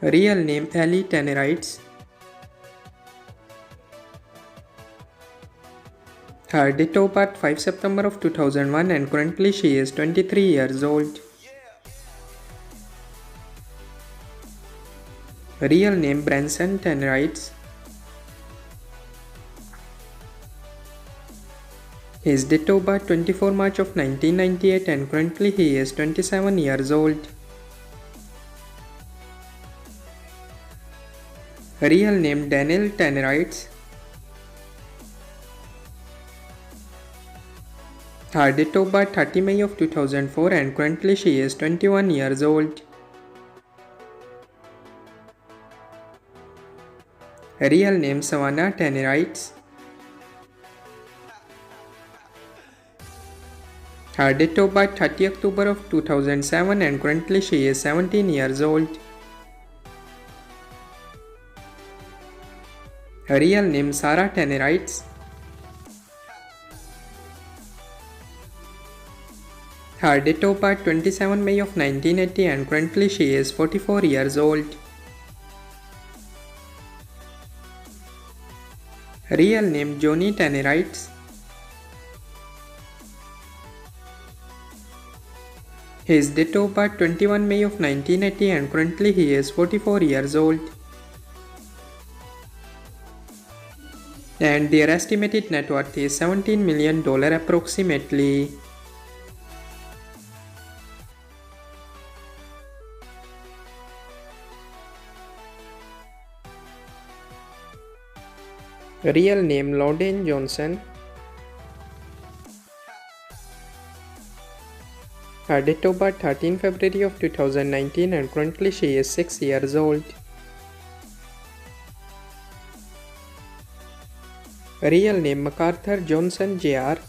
Real name Ali Tannerites. Her date of birth 5 September of 2001 and currently she is 23 years old. Real name Branson Tannerites. His date of birth 24 March of 1998 and currently he is 27 years old. Real name Daniel Tannerites. Her date of birth 30 May of 2004 and currently she is 21 years old. Real name Savannah Tannerites. Her date of birth 30 October of 2007 and currently she is 17 years old. Real name Sarah Tannerites. Her date of birth 27 May of 1980 and currently she is 44 years old. Real name Johnny Tannerites. His date of birth 21 May of 1980 and currently he is 44 years old. And their estimated net worth is $17 million approximately. Real name Lawden Johnson. Her date of birth 13 February of 2019 and currently she is 6 years old. Real name MacArthur Johnson Jr.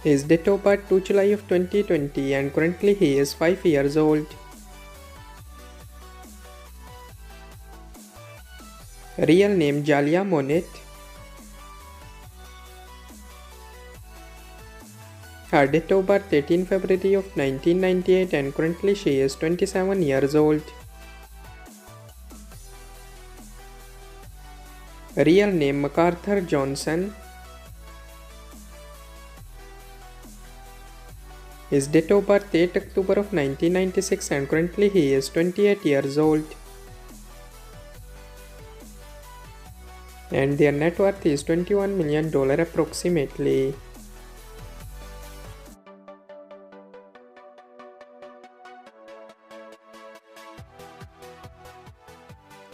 His date of birth 2 July of 2020 and currently he is 5 years old. Real name Jalia Monet. Her date of birth 18 February of 1998 and currently she is 27 years old. Real name MacArthur Johnson. His date of birth 8 October of 1996 and currently he is 28 years old. And their net worth is $21 million approximately.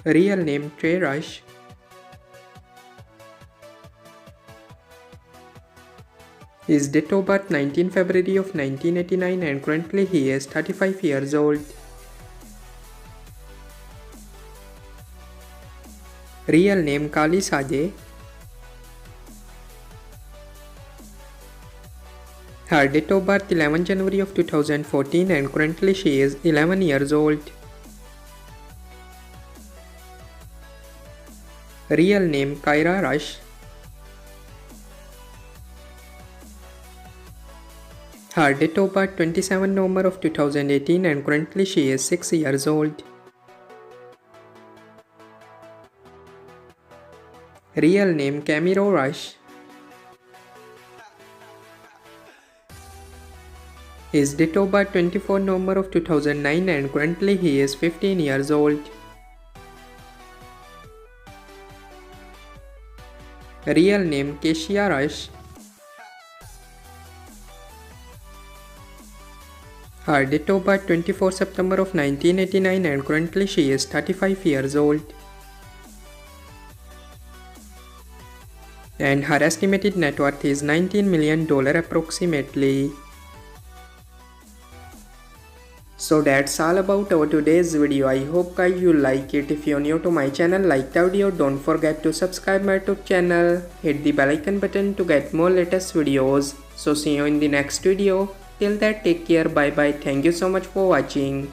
Real name Trey Rush. His date of birth 19 February of 1989 and currently he is 35 years old. Real name Kali Sajay. Her date of birth 11 January of 2014 and currently she is 11 years old. Real name Kyra Rush. Her date of birth 27 November of 2018 and currently she is 6 years old. Real name Camiro Rush. His date of birth 24 November of 2009 and currently he is 15 years old. Real name Keishia Rush. Her date of birth 24 September of 1989 and currently she is 35 years old. And her estimated net worth is $19 million approximately. So that's all about our today's video. I hope guys you like it. If you're new to my channel, like the video, don't forget to subscribe my YouTube channel. Hit the bell icon button to get more latest videos. So see you in the next video. Till that, take care. Bye bye. Thank you so much for watching.